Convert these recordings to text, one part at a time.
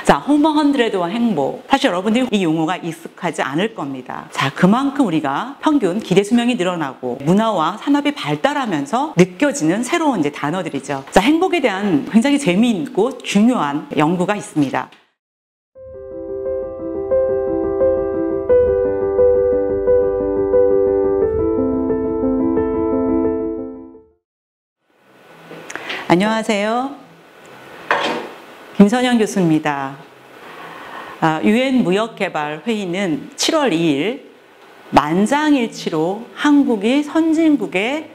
자, 호머 100와 행복. 사실 여러분들이 이 용어가 익숙하지 않을 겁니다. 자, 그만큼 우리가 평균 기대 수명이 늘어나고 문화와 산업이 발달하면서 느껴지는 새로운 단어들이죠. 자, 행복에 대한 굉장히 재미있고 중요한 연구가 있습니다. 안녕하세요. 김선영 교수입니다. 유엔 무역개발회의는 7월 2일 만장일치로 한국이 선진국에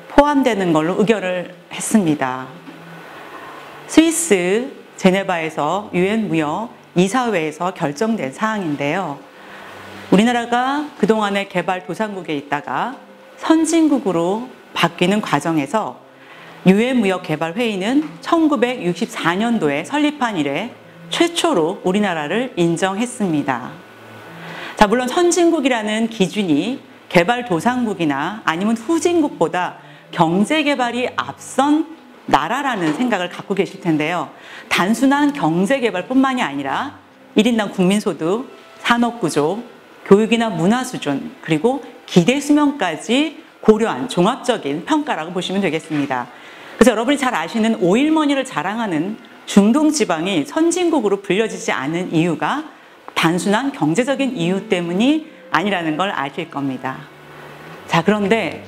포함되는 걸로 의결을 했습니다. 스위스 제네바에서 유엔 무역 이사회에서 결정된 사항인데요. 우리나라가 그동안의 개발도상국에 있다가 선진국으로 바뀌는 과정에서 유엔 무역개발회의는 1964년도에 설립한 이래 최초로 우리나라를 인정했습니다. 자, 물론 선진국이라는 기준이 개발도상국이나 아니면 후진국보다 경제개발이 앞선 나라라는 생각을 갖고 계실 텐데요. 단순한 경제개발뿐만이 아니라 1인당 국민소득, 산업구조, 교육이나 문화수준, 그리고 기대수명까지 고려한 종합적인 평가라고 보시면 되겠습니다. 그래서 여러분이 잘 아시는 오일머니를 자랑하는 중동지방이 선진국으로 불려지지 않은 이유가 단순한 경제적인 이유 때문이 아니라는 걸 아실 겁니다. 자, 그런데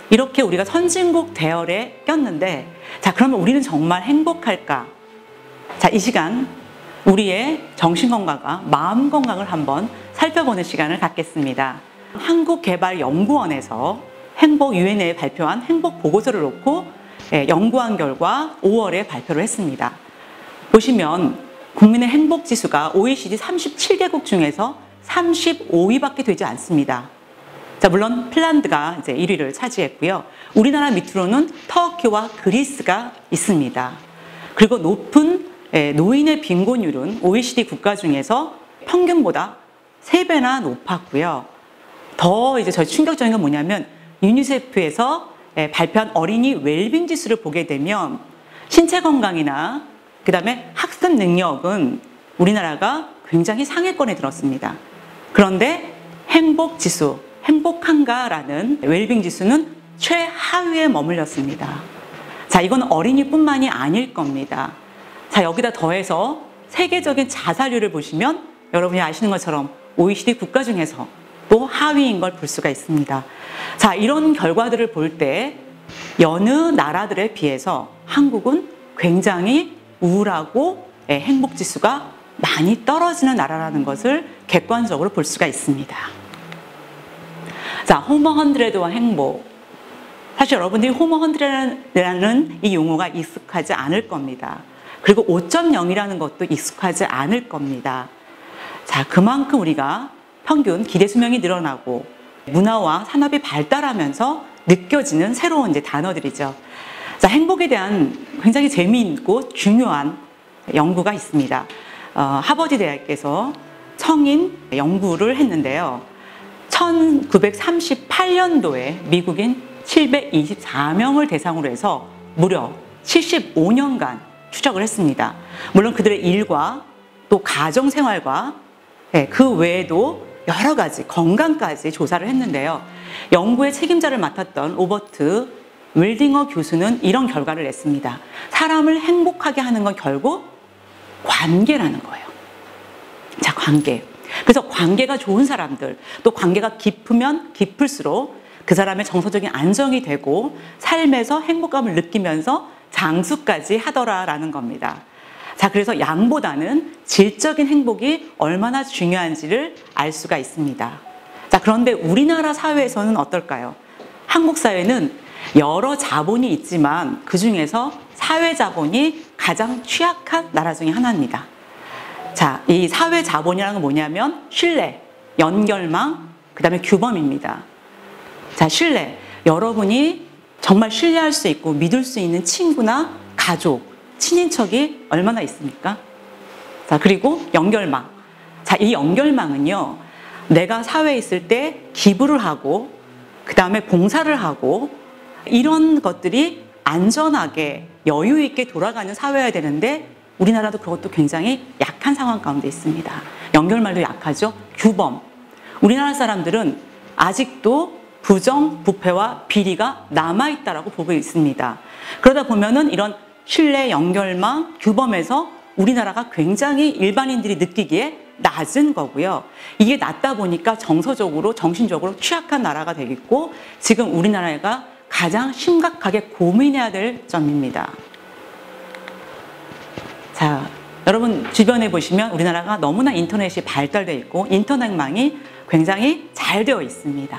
이렇게 우리가 선진국 대열에 꼈는데, 자, 그러면 우리는 정말 행복할까? 자, 이 시간 우리의 정신건강과 마음 건강을 한번 살펴보는 시간을 갖겠습니다. 한국개발연구원에서 행복 유엔에 발표한 행복 보고서를 놓고 연구한 결과 5월에 발표를 했습니다. 보시면 국민의 행복 지수가 OECD 37개국 중에서 35위밖에 되지 않습니다. 자, 물론 핀란드가 이제 1위를 차지했고요. 우리나라 밑으로는 터키와 그리스가 있습니다. 그리고 높은 노인의 빈곤율은 OECD 국가 중에서 평균보다 3배나 높았고요. 더 이제 저희 충격적인 건 뭐냐면 유니세프에서 발표한 어린이 웰빙 지수를 보게 되면 신체 건강이나 그 다음에 학습 능력은 우리나라가 굉장히 상위권에 들었습니다. 그런데 행복 지수, 행복한가라는 웰빙 지수는 최하위에 머물렀습니다. 자, 이건 어린이뿐만이 아닐 겁니다. 자, 여기다 더해서 세계적인 자살률을 보시면 여러분이 아시는 것처럼 OECD 국가 중에서 또 하위인 걸 볼 수가 있습니다. 자, 이런 결과들을 볼 때 여느 나라들에 비해서 한국은 굉장히 우울하고 행복지수가 많이 떨어지는 나라라는 것을 객관적으로 볼 수가 있습니다. 자, 호머 100와 행복. 사실 여러분들이 호머 100이라는 이 용어가 익숙하지 않을 겁니다. 그리고 5.0이라는 것도 익숙하지 않을 겁니다. 자, 그만큼 우리가 평균 기대 수명이 늘어나고 문화와 산업이 발달하면서 느껴지는 새로운 단어들이죠. 자, 행복에 대한 굉장히 재미있고 중요한 연구가 있습니다. 하버드 대학에서 성인 연구를 했는데요. 1938년도에 미국인 724명을 대상으로 해서 무려 75년간 추적을 했습니다. 물론 그들의 일과 또 가정생활과 그 외에도 여러 가지 건강까지 조사를 했는데요. 연구의 책임자를 맡았던 로버트 윌딩어 교수는 이런 결과를 냈습니다. 사람을 행복하게 하는 건 결국 관계라는 거예요. 자, 관계. 그래서 관계가 좋은 사람들, 또 관계가 깊으면 깊을수록 그 사람의 정서적인 안정이 되고 삶에서 행복감을 느끼면서 장수까지 하더라라는 겁니다. 자, 그래서 양보다는 질적인 행복이 얼마나 중요한지를 알 수가 있습니다. 자, 그런데 우리나라 사회에서는 어떨까요? 한국 사회는 여러 자본이 있지만 그 중에서 사회 자본이 가장 취약한 나라 중에 하나입니다. 자, 이 사회 자본이라는 건 뭐냐면 신뢰, 연결망, 그 다음에 규범입니다. 자, 신뢰. 여러분이 정말 신뢰할 수 있고 믿을 수 있는 친구나 가족, 친인척이 얼마나 있습니까? 자, 그리고 연결망. 자, 이 연결망은요, 내가 사회에 있을 때 기부를 하고, 그 다음에 봉사를 하고, 이런 것들이 안전하게 여유 있게 돌아가는 사회여야 되는데 우리나라도 그것도 굉장히 약한 상황 가운데 있습니다. 연결말도 약하죠. 규범. 우리나라 사람들은 아직도 부정, 부패와 비리가 남아있다라고 보고 있습니다. 그러다 보면은 이런 신뢰, 연결망, 규범에서 우리나라가 굉장히 일반인들이 느끼기에 낮은 거고요. 이게 낮다 보니까 정서적으로, 정신적으로 취약한 나라가 되겠고, 지금 우리나라가 가장 심각하게 고민해야 될 점입니다. 자, 여러분 주변에 보시면 우리나라가 너무나 인터넷이 발달되어 있고 인터넷망이 굉장히 잘 되어 있습니다.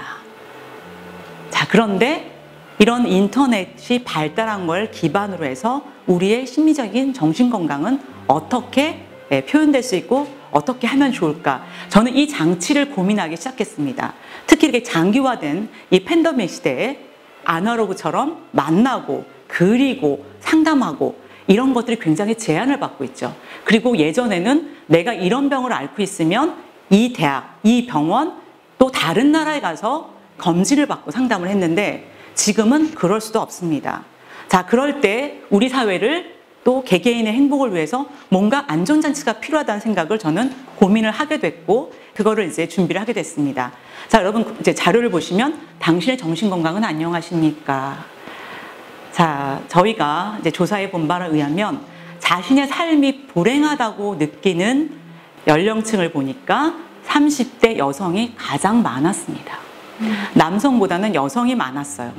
자, 그런데 이런 인터넷이 발달한 걸 기반으로 해서 우리의 심리적인 정신건강은 어떻게 표현될 수 있고 어떻게 하면 좋을까? 저는 이 장치를 고민하기 시작했습니다. 특히 이렇게 장기화된 이 팬데믹 시대에 아날로그처럼 만나고 그리고 상담하고 이런 것들이 굉장히 제한을 받고 있죠. 그리고 예전에는 내가 이런 병을 앓고 있으면 이 대학, 이 병원, 또 다른 나라에 가서 검진을 받고 상담을 했는데 지금은 그럴 수도 없습니다. 자, 그럴 때 우리 사회를 또 개개인의 행복을 위해서 뭔가 안전장치가 필요하다는 생각을 저는 고민을 하게 됐고 그거를 이제 준비를 하게 됐습니다. 자, 여러분 이제 자료를 보시면 당신의 정신건강은 안녕하십니까? 자, 저희가 이제 조사해 본 바에 의하면 자신의 삶이 불행하다고 느끼는 연령층을 보니까 30대 여성이 가장 많았습니다. 남성보다는 여성이 많았어요.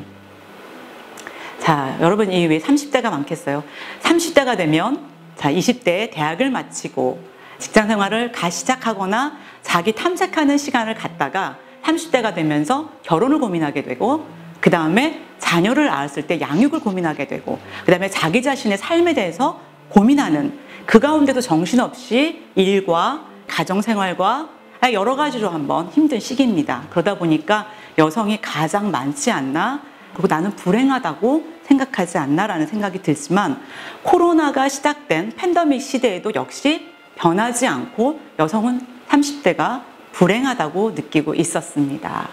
자, 여러분 이 왜 30대가 많겠어요? 30대가 되면 자, 20대에 대학을 마치고 직장 생활을 시작하거나 자기 탐색하는 시간을 갖다가 30대가 되면서 결혼을 고민하게 되고 그 다음에 자녀를 낳았을 때 양육을 고민하게 되고 그 다음에 자기 자신의 삶에 대해서 고민하는 그 가운데도 정신없이 일과 가정생활과 여러 가지로 한번 힘든 시기입니다. 그러다 보니까 여성이 가장 많지 않나 그리고 나는 불행하다고 생각하지 않나라는 생각이 들지만 코로나가 시작된 팬데믹 시대에도 역시 변하지 않고 여성은 30대가 불행하다고 느끼고 있었습니다.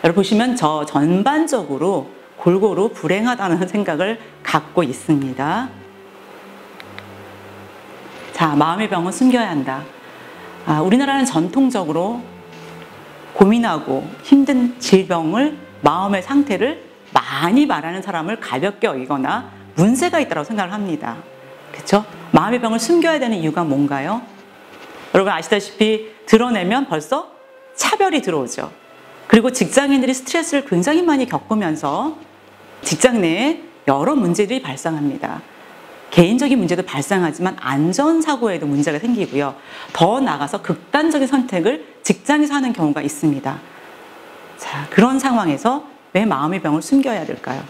여러분 보시면 저 전반적으로 골고루 불행하다는 생각을 갖고 있습니다. 자, 마음의 병은 숨겨야 한다. 우리나라는 전통적으로 고민하고 힘든 질병을 마음의 상태를 많이 말하는 사람을 가볍게 여기거나 문제가 있다고 생각을 합니다. 그렇죠? 마음의 병을 숨겨야 되는 이유가 뭔가요? 여러분 아시다시피 드러내면 벌써 차별이 들어오죠. 그리고 직장인들이 스트레스를 굉장히 많이 겪으면서 직장 내에 여러 문제들이 발생합니다. 개인적인 문제도 발생하지만 안전사고에도 문제가 생기고요. 더 나아가서 극단적인 선택을 직장에서 하는 경우가 있습니다. 자, 그런 상황에서 왜 마음의 병을 숨겨야 될까요?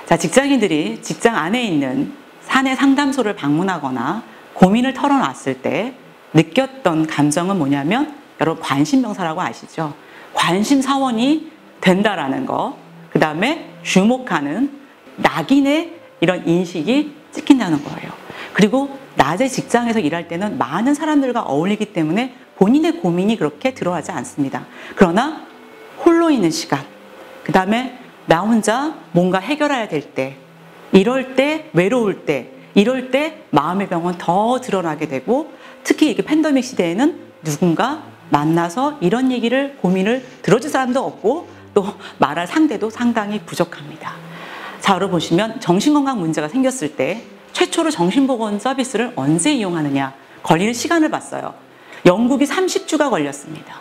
자, 직장인들이 직장 안에 있는 사내 상담소를 방문하거나 고민을 털어놨을 때 느꼈던 감정은 뭐냐면 여러분 관심병사라고 아시죠? 관심사원이 된다라는 거, 그 다음에 주목하는 낙인의 이런 인식이 찍힌다는 거예요. 그리고 낮에 직장에서 일할 때는 많은 사람들과 어울리기 때문에 본인의 고민이 그렇게 들어가지 않습니다. 그러나 홀로 있는 시간, 그 다음에 나 혼자 뭔가 해결해야 될 때, 이럴 때, 외로울 때, 이럴 때 마음의 병은 더 드러나게 되고 특히 이게 팬데믹 시대에는 누군가 만나서 이런 얘기를 고민을 들어줄 사람도 없고 또 말할 상대도 상당히 부족합니다. 자, 여러분 보시면 정신건강 문제가 생겼을 때 최초로 정신보건 서비스를 언제 이용하느냐 걸리는 시간을 봤어요. 영국이 30주가 걸렸습니다.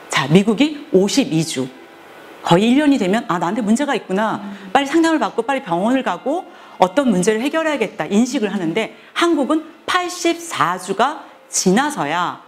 자, 미국이 52주. 거의 1년이 되면 나한테 문제가 있구나. 빨리 상담을 받고 빨리 병원을 가고 어떤 문제를 해결해야겠다 인식을 하는데 한국은 84주가 지나서야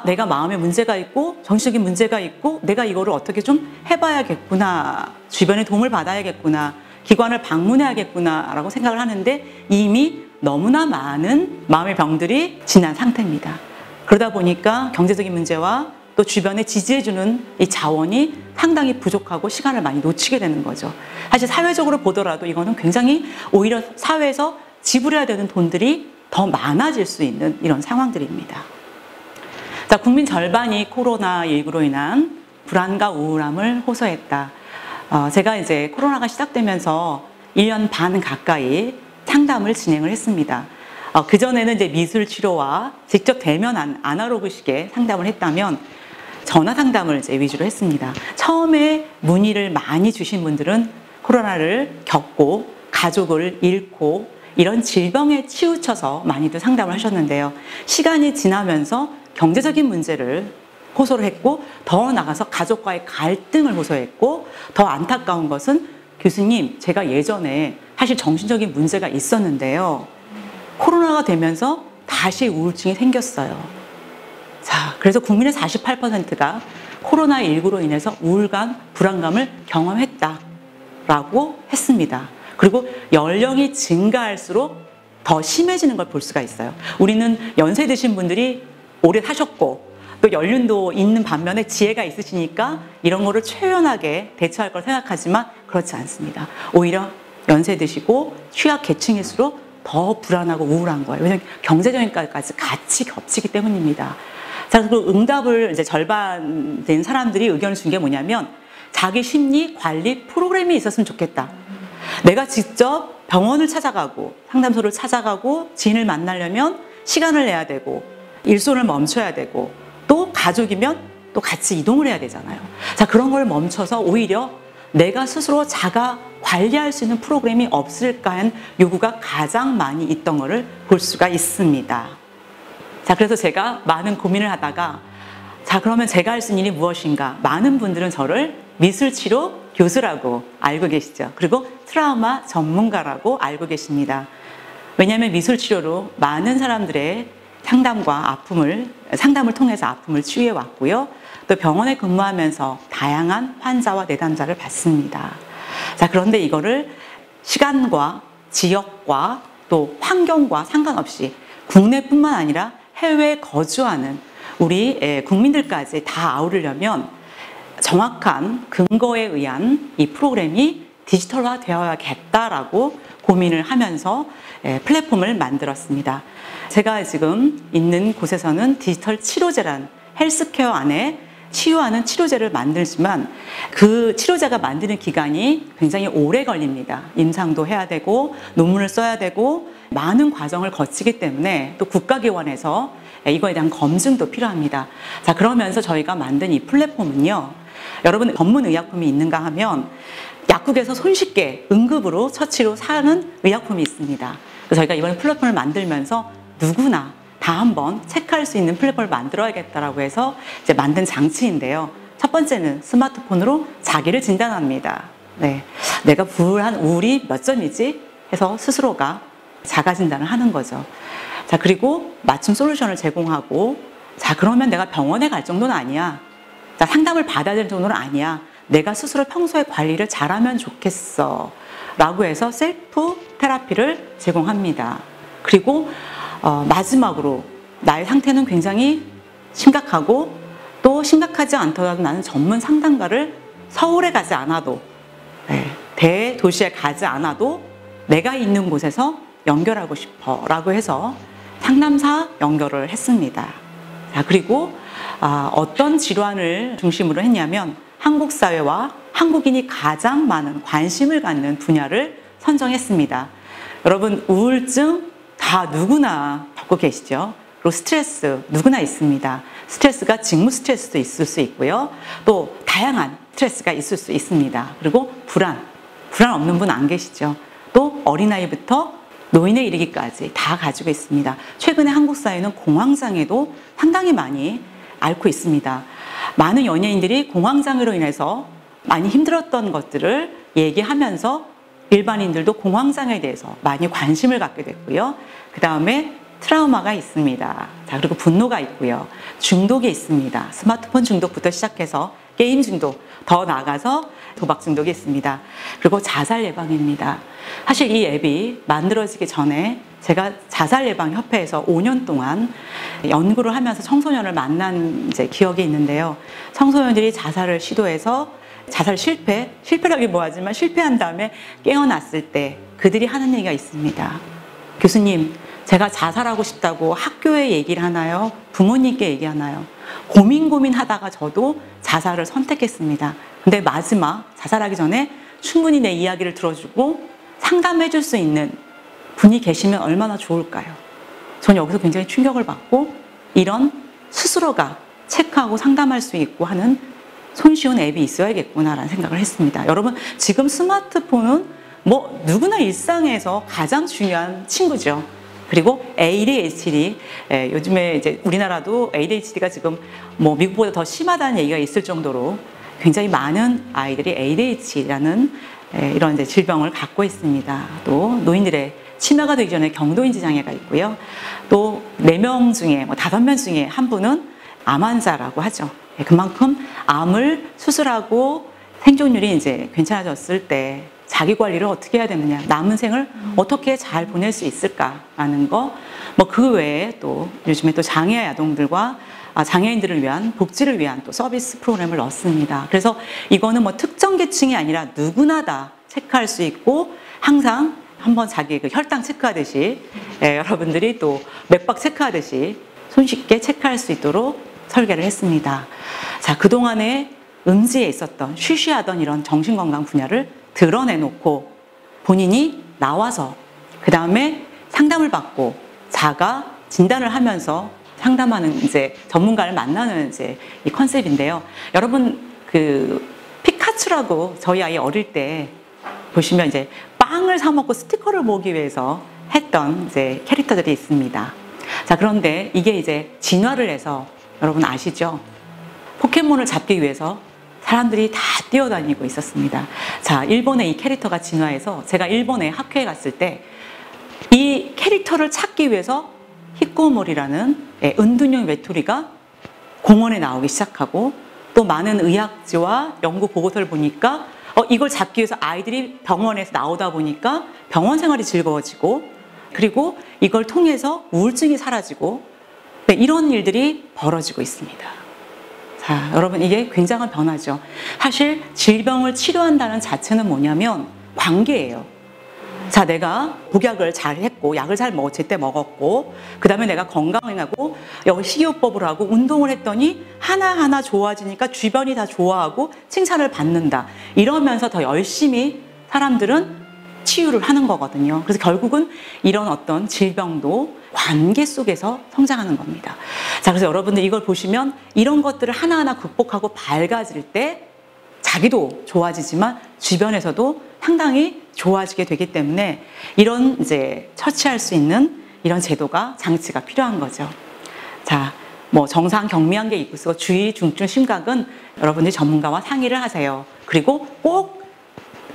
내가 마음에 문제가 있고 정신적인 문제가 있고 내가 이거를 어떻게 좀 해봐야겠구나. 주변의 도움을 받아야겠구나. 기관을 방문해야겠구나 라고 생각을 하는데 이미 너무나 많은 마음의 병들이 지난 상태입니다. 그러다 보니까 경제적인 문제와 또 주변에 지지해주는 이 자원이 상당히 부족하고 시간을 많이 놓치게 되는 거죠. 사실 사회적으로 보더라도 이거는 굉장히 오히려 사회에서 지불해야 되는 돈들이 더 많아질 수 있는 이런 상황들입니다. 자, 국민 절반이 코로나19로 인한 불안과 우울함을 호소했다. 제가 이제 코로나가 시작되면서 1년 반 가까이 상담을 진행을 했습니다. 그전에는 이제 미술 치료와 직접 대면 아날로그식의 상담을 했다면 전화 상담을 이제 위주로 했습니다. 처음에 문의를 많이 주신 분들은 코로나를 겪고 가족을 잃고 이런 질병에 치우쳐서 많이들 상담을 하셨는데요. 시간이 지나면서 경제적인 문제를 호소를 했고 더 나아가서 가족과의 갈등을 호소했고 더 안타까운 것은 교수님, 제가 예전에 사실 정신적인 문제가 있었는데요. 코로나가 되면서 다시 우울증이 생겼어요. 자, 그래서 국민의 48%가 코로나19로 인해서 우울감, 불안감을 경험했다라고 했습니다. 그리고 연령이 증가할수록 더 심해지는 걸 볼 수가 있어요. 우리는 연세 드신 분들이 오래 사셨고 또 연륜도 있는 반면에 지혜가 있으시니까 이런 거를 초연하게 대처할 걸 생각하지만 그렇지 않습니다. 오히려 연세 드시고 취약 계층일수록 더 불안하고 우울한 거예요. 왜냐하면 경제적인 것까지 같이 겹치기 때문입니다. 자, 그리고 응답을 이제 절반 된 사람들이 의견을 준 게 뭐냐면 자기 심리 관리 프로그램이 있었으면 좋겠다. 내가 직접 병원을 찾아가고 상담소를 찾아가고 지인을 만나려면 시간을 내야 되고 일손을 멈춰야 되고 또 가족이면 또 같이 이동을 해야 되잖아요. 자, 그런 걸 멈춰서 오히려 내가 스스로 자가 관리할 수 있는 프로그램이 없을까 하는 요구가 가장 많이 있던 것을 볼 수가 있습니다. 자, 그래서 제가 많은 고민을 하다가 자, 그러면 제가 할 수 있는 일이 무엇인가? 많은 분들은 저를 미술치료 교수라고 알고 계시죠. 그리고 트라우마 전문가라고 알고 계십니다. 왜냐하면 미술치료로 많은 사람들의 상담을 통해서 아픔을 치유해 왔고요. 또 병원에 근무하면서 다양한 환자와 내담자를 봤습니다. 자, 그런데 이거를 시간과 지역과 또 환경과 상관없이 국내뿐만 아니라 해외에 거주하는 우리 국민들까지 다 아우르려면 정확한 근거에 의한 이 프로그램이 디지털화 되어야겠다라고 고민을 하면서 플랫폼을 만들었습니다. 제가 지금 있는 곳에서는 디지털 치료제란 헬스케어 안에 치유하는 치료제를 만들지만 그 치료제가 만드는 기간이 굉장히 오래 걸립니다. 임상도 해야 되고 논문을 써야 되고 많은 과정을 거치기 때문에 또 국가기관에서 이거에 대한 검증도 필요합니다. 자, 그러면서 저희가 만든 이 플랫폼은요. 여러분 전문 의약품이 있는가 하면 약국에서 손쉽게 응급으로 처치로 사는 의약품이 있습니다. 그래서 저희가 이번 플랫폼을 만들면서 누구나 다 한번 체크할 수 있는 플랫폼을 만들어야겠다라고 해서 이제 만든 장치인데요. 첫 번째는 스마트폰으로 자기를 진단합니다. 네, 내가 우울이 몇 점이지? 해서 스스로가 자가 진단을 하는 거죠. 자, 그리고 맞춤 솔루션을 제공하고 자, 그러면 내가 병원에 갈 정도는 아니야. 자, 상담을 받아야 될 정도는 아니야. 내가 스스로 평소에 관리를 잘하면 좋겠어. 라고 해서 셀프 테라피를 제공합니다. 그리고 마지막으로 나의 상태는 굉장히 심각하고 또 심각하지 않더라도 나는 전문 상담가를 서울에 가지 않아도 대도시에 가지 않아도 내가 있는 곳에서 연결하고 싶어 라고 해서 상담사 연결을 했습니다. 자, 그리고 어떤 질환을 중심으로 했냐면 한국 사회와 한국인이 가장 많은 관심을 갖는 분야를 선정했습니다. 여러분 우울증 다 누구나 겪고 계시죠? 그리고 스트레스 누구나 있습니다. 스트레스가 직무 스트레스도 있을 수 있고요. 또 다양한 스트레스가 있을 수 있습니다. 그리고 불안 없는 분 안 계시죠? 또 어린아이부터 노인에 이르기까지 다 가지고 있습니다. 최근에 한국 사회는 공황장애도 상당히 많이 앓고 있습니다. 많은 연예인들이 공황장애로 인해서 많이 힘들었던 것들을 얘기하면서 일반인들도 공황장애에 대해서 많이 관심을 갖게 됐고요. 그 다음에 트라우마가 있습니다. 자, 그리고 분노가 있고요. 중독이 있습니다. 스마트폰 중독부터 시작해서 게임 중독, 더 나아가서 도박 중독이 있습니다. 그리고 자살 예방입니다. 사실 이 앱이 만들어지기 전에 제가 자살예방협회에서 5년 동안 연구를 하면서 청소년을 만난 기억이 있는데요. 청소년들이 자살을 시도해서 자살 실패라기 뭐하지만 실패한 다음에 깨어났을 때 그들이 하는 얘기가 있습니다. 교수님, 제가 자살하고 싶다고 학교에 얘기를 하나요? 부모님께 얘기하나요? 고민하다가 저도 자살을 선택했습니다. 근데 마지막 자살하기 전에 충분히 내 이야기를 들어주고 상담해 줄 수 있는 분이 계시면 얼마나 좋을까요? 저는 여기서 굉장히 충격을 받고 이런 스스로가 체크하고 상담할 수 있고 하는 손쉬운 앱이 있어야겠구나라는 생각을 했습니다. 여러분, 지금 스마트폰은 뭐 누구나 일상에서 가장 중요한 친구죠. 그리고 ADHD, 요즘에 이제 우리나라도 ADHD가 지금 뭐 미국보다 더 심하다는 얘기가 있을 정도로 굉장히 많은 아이들이 ADHD라는 이런 이제 질병을 갖고 있습니다. 또 노인들의 치매가 되기 전에 경도인지 장애가 있고요. 또 4명 중에, 뭐 5명 중에 한 분은 암 환자라고 하죠. 그만큼 암을 수술하고 생존율이 이제 괜찮아졌을 때 자기 관리를 어떻게 해야 되느냐, 남은 생을 어떻게 잘 보낼 수 있을까라는 거, 뭐 그 외에 또 요즘에 또 장애 아동들과 장애인들을 위한 복지를 위한 또 서비스 프로그램을 넣습니다. 그래서 이거는 뭐 특정 계층이 아니라 누구나 다 체크할 수 있고 항상 한번 자기 그 혈당 체크하듯이 여러분들이 또 맥박 체크하듯이 손쉽게 체크할 수 있도록 설계를 했습니다. 자, 그동안에 음지에 있었던 쉬쉬하던 이런 정신건강 분야를 드러내놓고 본인이 나와서 그 다음에 상담을 받고 자가 진단을 하면서 상담하는 이제 전문가를 만나는 이제 이 컨셉인데요. 여러분 그 피카츄라고 저희 아이 어릴 때 보시면 이제 빵을 사 먹고 스티커를 모으기 위해서 했던 이제 캐릭터들이 있습니다. 자, 그런데 이게 이제 진화를 해서 여러분 아시죠? 포켓몬을 잡기 위해서 사람들이 다 뛰어다니고 있었습니다. 자, 일본의 이 캐릭터가 진화해서 제가 일본에 학회에 갔을 때 이 캐릭터를 찾기 위해서 히코모리라는 은둔형 외톨이가 공원에 나오기 시작하고 또 많은 의학지와 연구 보고서를 보니까 이걸 잡기 위해서 아이들이 병원에서 나오다 보니까 병원 생활이 즐거워지고 그리고 이걸 통해서 우울증이 사라지고 이런 일들이 벌어지고 있습니다. 자, 여러분 이게 굉장한 변화죠. 사실 질병을 치료한다는 자체는 뭐냐면 관계예요. 자, 내가 복약을 잘 했고 약을 잘 제때 먹었고 그 다음에 내가 건강하고 여기 식이요법을 하고 운동을 했더니 하나하나 좋아지니까 주변이 다 좋아하고 칭찬을 받는다. 이러면서 더 열심히 사람들은 치유를 하는 거거든요. 그래서 결국은 이런 어떤 질병도 관계 속에서 성장하는 겁니다. 자, 그래서 여러분들 이걸 보시면 이런 것들을 하나하나 극복하고 밝아질 때 자기도 좋아지지만 주변에서도 상당히 좋아지게 되기 때문에 이런 이제 처치할 수 있는 이런 제도가 장치가 필요한 거죠. 자, 뭐 정상 경미한 게 있고 주의, 중증, 심각은 여러분들이 전문가와 상의를 하세요. 그리고 꼭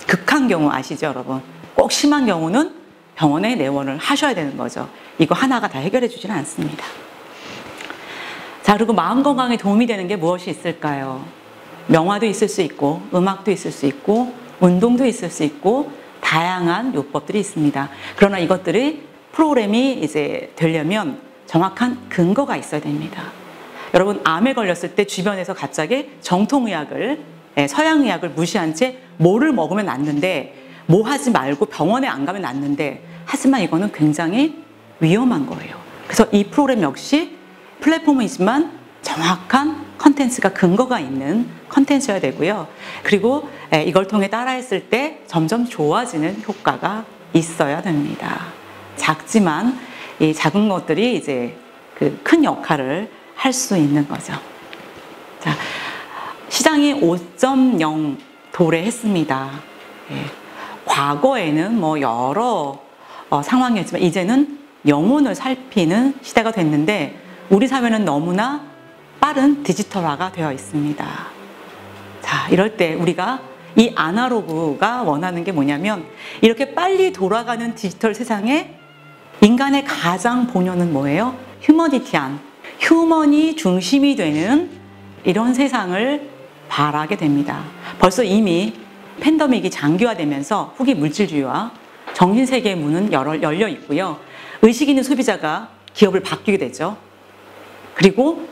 극한 경우 아시죠, 여러분? 꼭 심한 경우는 병원에 내원을 하셔야 되는 거죠. 이거 하나가 다 해결해 주지는 않습니다. 자, 그리고 마음 건강에 도움이 되는 게 무엇이 있을까요? 명화도 있을 수 있고 음악도 있을 수 있고 운동도 있을 수 있고 다양한 요법들이 있습니다. 그러나 이것들이 프로그램이 이제 되려면 정확한 근거가 있어야 됩니다. 여러분, 암에 걸렸을 때 주변에서 갑자기 정통의학을 서양의학을 무시한 채 뭐를 먹으면 낫는데 뭐 하지 말고 병원에 안 가면 낫는데 하지만 이거는 굉장히 위험한 거예요. 그래서 이 프로그램 역시 플랫폼이지만 정확한 컨텐츠가 근거가 있는 컨텐츠여야 되고요. 그리고 이걸 통해 따라했을 때 점점 좋아지는 효과가 있어야 됩니다. 작지만 이 작은 것들이 이제 그 큰 역할을 할 수 있는 거죠. 자, 시장이 5.0 도래했습니다. 과거에는 뭐 여러 상황이었지만 이제는 영혼을 살피는 시대가 됐는데 우리 사회는 너무나 빠른 디지털화가 되어 있습니다. 자, 이럴 때 우리가 이 아날로그가 원하는 게 뭐냐면 이렇게 빨리 돌아가는 디지털 세상에 인간의 가장 본연은 뭐예요? 휴머니티한, 휴먼이 중심이 되는 이런 세상을 바라게 됩니다. 벌써 이미 팬데믹이 장기화되면서 후기 물질주의와 정신세계의 문은 열려 있고요. 의식 있는 소비자가 기업을 바뀌게 되죠. 그리고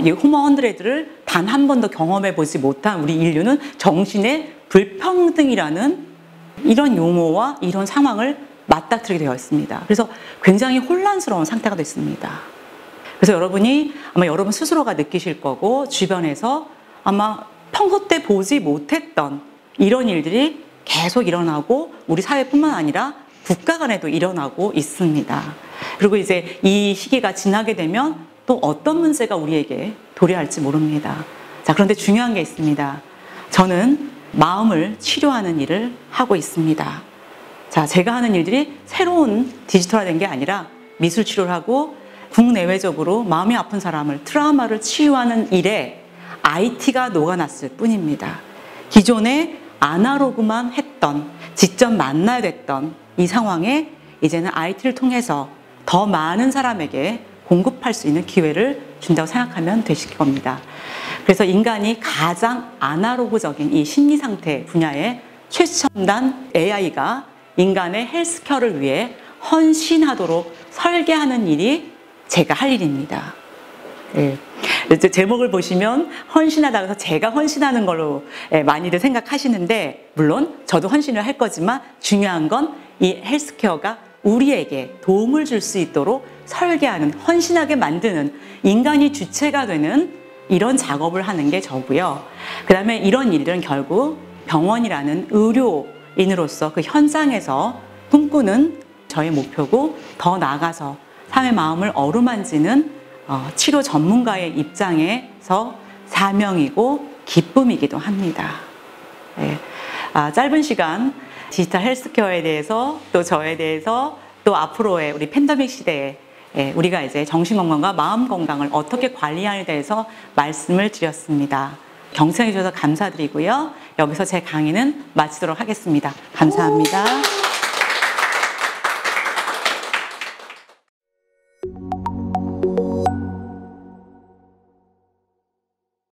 이 호모 100를 단 한 번도 경험해 보지 못한 우리 인류는 정신의 불평등이라는 이런 용어와 이런 상황을 맞닥뜨리게 되어 있습니다. 그래서 굉장히 혼란스러운 상태가 됐습니다. 그래서 여러분이 아마 여러분 스스로가 느끼실 거고 주변에서 아마 평소 때 보지 못했던 이런 일들이 계속 일어나고 우리 사회뿐만 아니라 국가 간에도 일어나고 있습니다. 그리고 이제 이 시기가 지나게 되면 또 어떤 문제가 우리에게 도래할지 모릅니다. 자, 그런데 중요한 게 있습니다. 저는 마음을 치료하는 일을 하고 있습니다. 자, 제가 하는 일들이 새로운 디지털화된 게 아니라 미술 치료를 하고 국내외적으로 마음이 아픈 사람을 트라우마를 치유하는 일에 IT가 녹아났을 뿐입니다. 기존에 아날로그만 했던, 직접 만나야 됐던 이 상황에 이제는 IT를 통해서 더 많은 사람에게 공급할 수 있는 기회를 준다고 생각하면 되실 겁니다. 그래서 인간이 가장 아날로그적인 이 심리 상태 분야의 최첨단 AI가 인간의 헬스케어를 위해 헌신하도록 설계하는 일이 제가 할 일입니다. 예. 제목을 보시면 헌신하다고 해서 제가 헌신하는 걸로 많이들 생각하시는데, 물론 저도 헌신을 할 거지만 중요한 건 이 헬스케어가 우리에게 도움을 줄 수 있도록 설계하는, 헌신하게 만드는, 인간이 주체가 되는 이런 작업을 하는 게 저고요. 그 다음에 이런 일들은 결국 병원이라는 의료인으로서 그 현장에서 꿈꾸는 저의 목표고, 더 나아가서 사람의 마음을 어루만지는 치료 전문가의 입장에서 사명이고 기쁨이기도 합니다. 네. 짧은 시간 디지털 헬스케어에 대해서, 또 저에 대해서, 또 앞으로의 우리 팬데믹 시대에 우리가 이제 정신건강과 마음건강을 어떻게 관리하는에 대해서 말씀을 드렸습니다. 경청해 주셔서 감사드리고요. 여기서 제 강의는 마치도록 하겠습니다. 감사합니다.